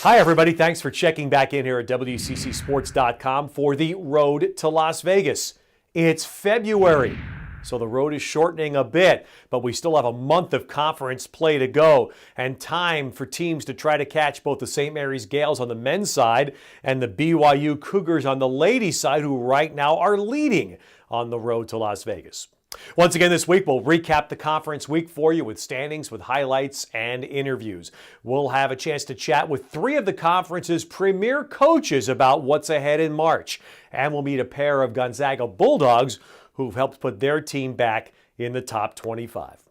Hi, everybody. Thanks for checking back in here at WCCSports.com for the road to Las Vegas. It's February, so the road is shortening a bit, but we still have a month of conference play to go and time for teams to try to catch both the St. Mary's Gales on the men's side and the BYU Cougars on the ladies' side, who right now are leading on the road to Las Vegas. Once again this week, we'll recap the conference week for you with standings, with highlights, and interviews. We'll have a chance to chat with three of the conference's premier coaches about what's ahead in March. And we'll meet a pair of Gonzaga Bulldogs who've helped put their team back in the top 25.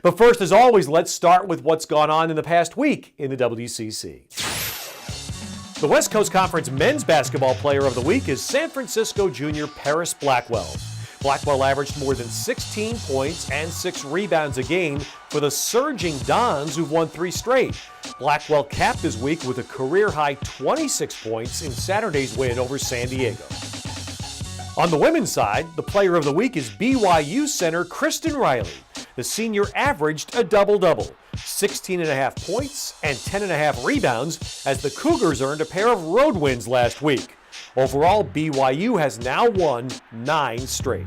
But first, as always, let's start with what's gone on in the past week in the WCC. The West Coast Conference Men's Basketball Player of the Week is San Francisco junior Paris Blackwell. Blackwell averaged more than 16 points and 6 rebounds a game for the surging Dons, who've won 3 straight. Blackwell capped his week with a career-high 26 points in Saturday's win over San Diego. On the women's side, the Player of the Week is BYU center Kristen Riley. The senior averaged a double-double, 16.5 points and 10.5 rebounds, as the Cougars earned a pair of road wins last week. Overall, BYU has now won 9 straight.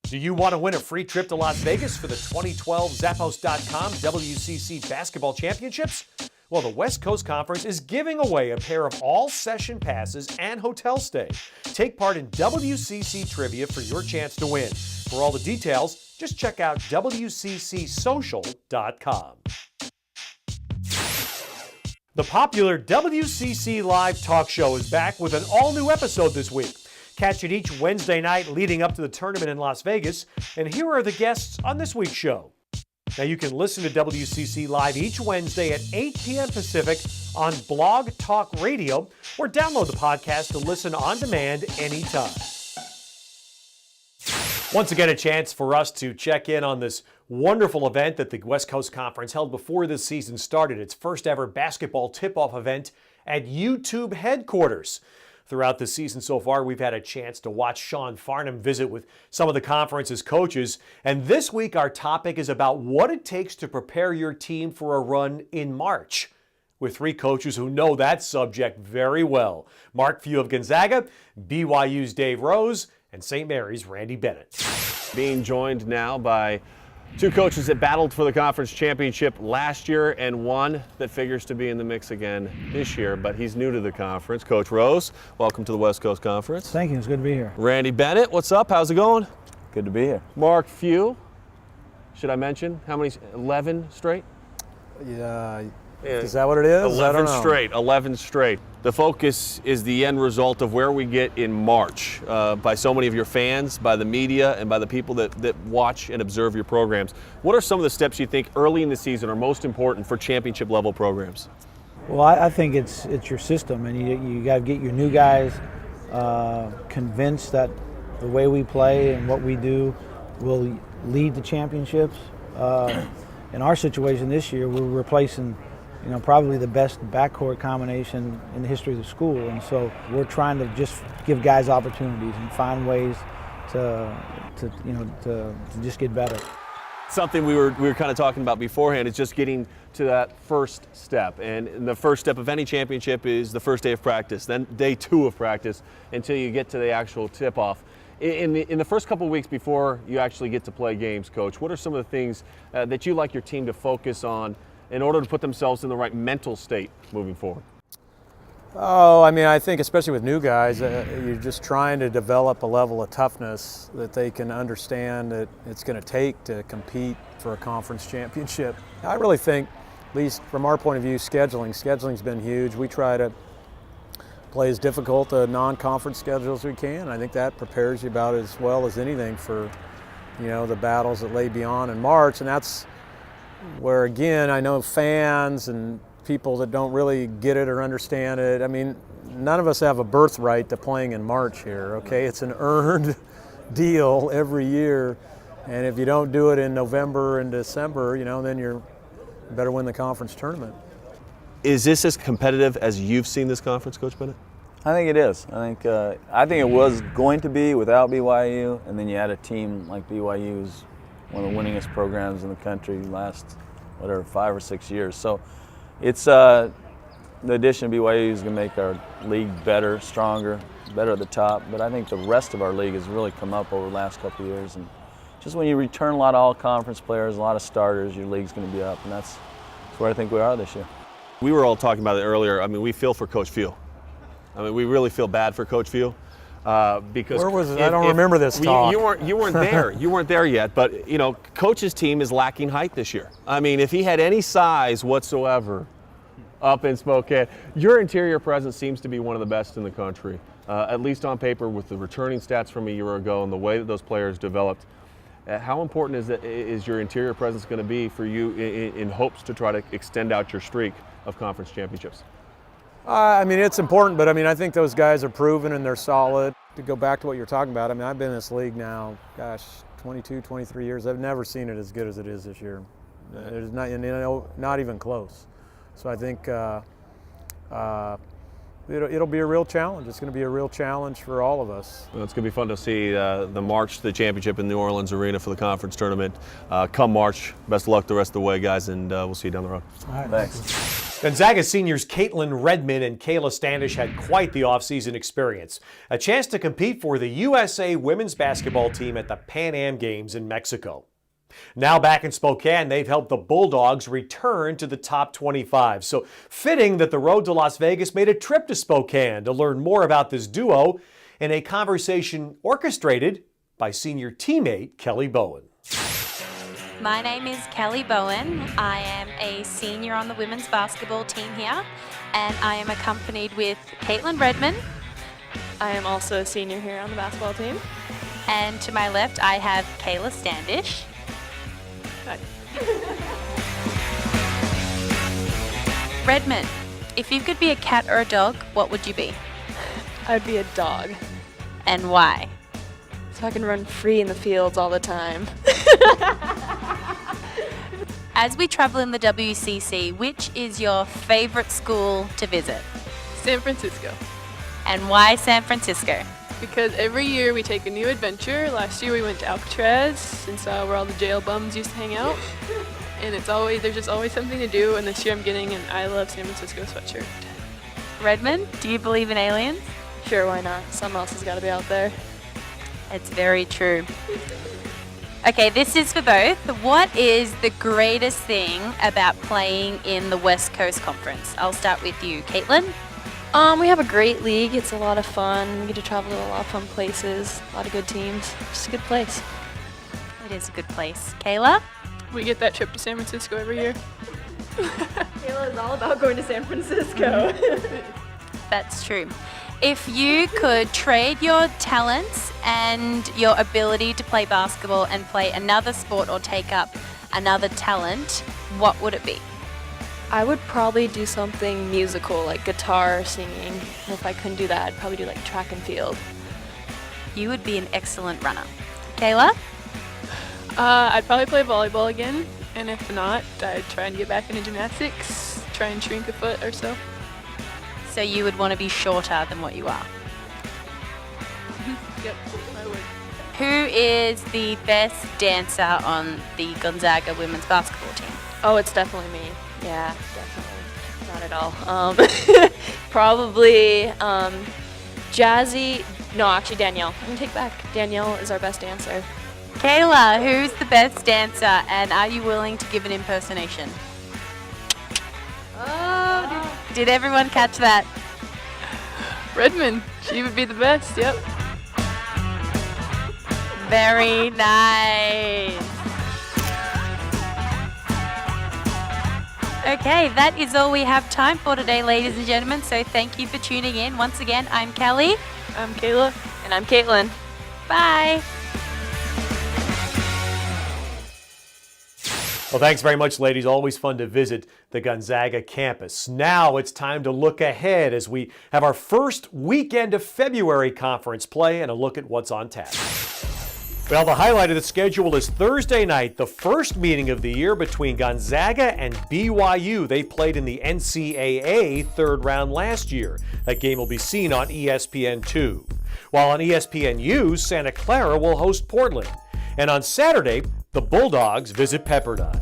Do you want to win a free trip to Las Vegas for the 2012 Zappos.com WCC Basketball Championships? Well, the West Coast Conference is giving away a pair of all-session passes and hotel stay. Take part in WCC Trivia for your chance to win. For all the details, just check out WCCSocial.com. The popular WCC Live talk show is back with an all-new episode this week. Catch it each Wednesday night leading up to the tournament in Las Vegas, and here are the guests on this week's show. Now, you can listen to WCC Live each Wednesday at 8 p.m. Pacific on Blog Talk Radio, or download the podcast to listen on demand anytime. Once again, a chance for us to check in on this wonderful event that the West Coast Conference held before this season started, its first ever basketball tip-off event at YouTube headquarters. Throughout the season so far, we've had a chance to watch Sean Farnham visit with some of the conference's coaches, and this week our topic is about what it takes to prepare your team for a run in March, with 3 coaches who know that subject very well. Mark Few of Gonzaga, BYU's Dave Rose, and St. Mary's Randy Bennett. Being joined now by 2 coaches that battled for the conference championship last year and one that figures to be in the mix again this year, but he's new to the conference. Coach Rose, welcome to the West Coast Conference. Thank you, it's good to be here. Randy Bennett, what's up? How's it going? Good to be here. Mark Few, should I mention how many? 11 straight? Yeah. Is that what it is? 11 straight, 11 straight. The focus is the end result of where we get in March by so many of your fans, by the media, and by the people that watch and observe your programs. What are some of the steps you think early in the season are most important for championship level programs? Well, I think it's your system, and you got to get your new guys convinced that the way we play and what we do will lead to championships. In our situation this year, we're replacing probably the best backcourt combination in the history of the school. And so we're trying to just give guys opportunities and find ways to just get better. Something we were kind of talking about beforehand is just getting to that first step. And the first step of any championship is the first day of practice, then day 2 of practice until you get to the actual tip-off. In the first couple of weeks before you actually get to play games, Coach, what are some of the things that you like your team to focus on in order to put themselves in the right mental state moving forward? Oh, I mean, I think especially with new guys, you're just trying to develop a level of toughness that they can understand that it's going to take to compete for a conference championship. I really think, at least from our point of view, scheduling's been huge. We try to play as difficult a non-conference schedule as we can. I think that prepares you about as well as anything for, the battles that lay beyond in March, and that's where, again, I know fans and people that don't really get it or understand it. I mean, none of us have a birthright to playing in March here, okay? It's an earned deal every year, and if you don't do it in November and December, then you better win the conference tournament. Is this as competitive as you've seen this conference, Coach Bennett? I think it is. I think it was going to be without BYU, and then you had a team like BYU's one of the winningest programs in the country last, 5 or 6 years. So it's the addition of BYU is going to make our league better, stronger, better at the top. But I think the rest of our league has really come up over the last couple of years. And just when you return a lot of all-conference players, a lot of starters, your league's going to be up. And that's where I think we are this year. We were all talking about it earlier. I mean, we feel for Coach Few. I mean, we really feel bad for Coach Few. Because where was it? I don't remember this talk. You weren't there. You weren't there yet. But you know, Coach's team is lacking height this year. I mean, if he had any size whatsoever up in Spokane, your interior presence seems to be one of the best in the country, at least on paper, with the returning stats from a year ago and the way that those players developed. How important is your interior presence going to be for you in hopes to try to extend out your streak of conference championships? I mean, it's important, but I mean, I think those guys are proven and they're solid. To go back to what you're talking about, I mean, I've been in this league now, gosh, 22, 23 years. I've never seen it as good as it is this year. There's not even close. So I think it'll be a real challenge. It's going to be a real challenge for all of us. Well, it's going to be fun to see the march to the championship in New Orleans Arena for the conference tournament. Come March. Best of luck the rest of the way, guys, and we'll see you down the road. All right. Thanks. Gonzaga seniors Katelan, Redmon, and Kayla Standish had quite the offseason experience. A chance to compete for the USA women's basketball team at the Pan Am Games in Mexico. Now back in Spokane, they've helped the Bulldogs return to the top 25. So fitting that the Road to Las Vegas made a trip to Spokane to learn more about this duo in a conversation orchestrated by senior teammate Kelly Bowen. My name is Kelly Bowen. I am a senior on the women's basketball team here, and I am accompanied with Katelan Redmon. I am also a senior here on the basketball team. And to my left, I have Kayla Standish. Hi. Redmon, if you could be a cat or a dog, what would you be? I'd be a dog, And why? so I can run free in the fields all the time. As we travel in the WCC, which is your favorite school to visit? San Francisco, And why San Francisco? because every year we take a new adventure. Last year we went to Alcatraz and saw where all the jail bums used to hang out. And there's just always something to do, and this year I'm getting an I Love San Francisco sweatshirt. Redmon, do you believe in aliens? Sure, why not? Something else has got to be out there. It's very true. Okay, this is for both. What is the greatest thing about playing in the West Coast Conference? I'll start with you, Katelan. We have a great league. It's a lot of fun. We get to travel to a lot of fun places, a lot of good teams. Just a good place. It is a good place. Kayla? We get that trip to San Francisco every year. Kayla is all about going to San Francisco. That's true. If you could trade your talents and your ability to play basketball and play another sport or take up another talent, what would it be? I would probably do something musical, like guitar, singing. And if I couldn't do that, I'd probably do like track and field. You would be an excellent runner. Kayla? I'd probably play volleyball again, and if not, I'd try and get back into gymnastics, try and shrink a foot or so. So you would want to be shorter than what you are. Yep, I would. Who is the best dancer on the Gonzaga women's basketball team? Oh, it's definitely me. Yeah, definitely. Not at all. Probably Jazzy. No, actually Danielle. I'm gonna take back. Danielle is our best dancer. Kayla, who's the best dancer, and are you willing to give an impersonation? Oh, Did everyone catch that? Redmon. She would be the best. Yep. Very nice. Okay, that is all we have time for today, ladies and gentlemen. So thank you for tuning in. Once again, I'm Kelly. I'm Kayla. And I'm Katelan. Bye. Well, thanks very much, ladies. Always fun to visit the Gonzaga campus. Now it's time to look ahead as we have our first weekend of February conference play and a look at what's on tap. Well, the highlight of the schedule is Thursday night, the first meeting of the year between Gonzaga and BYU. They played in the NCAA third round last year. That game will be seen on ESPN2. While on ESPNU, Santa Clara will host Portland. And on Saturday, the Bulldogs visit Pepperdine.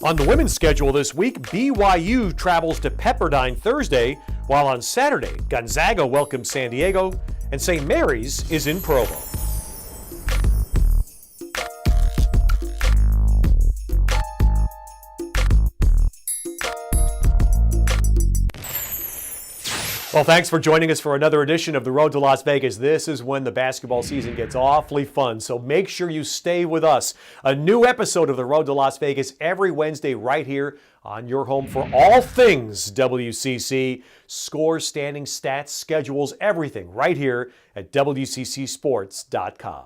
On the women's schedule this week, BYU travels to Pepperdine Thursday, while on Saturday, Gonzaga welcomes San Diego, and St. Mary's is in Provo. Well, thanks for joining us for another edition of the Road to Las Vegas. This is when the basketball season gets awfully fun, so make sure you stay with us. A new episode of the Road to Las Vegas every Wednesday right here on your home for all things WCC. Scores, standings, stats, schedules, everything right here at WCCSports.com.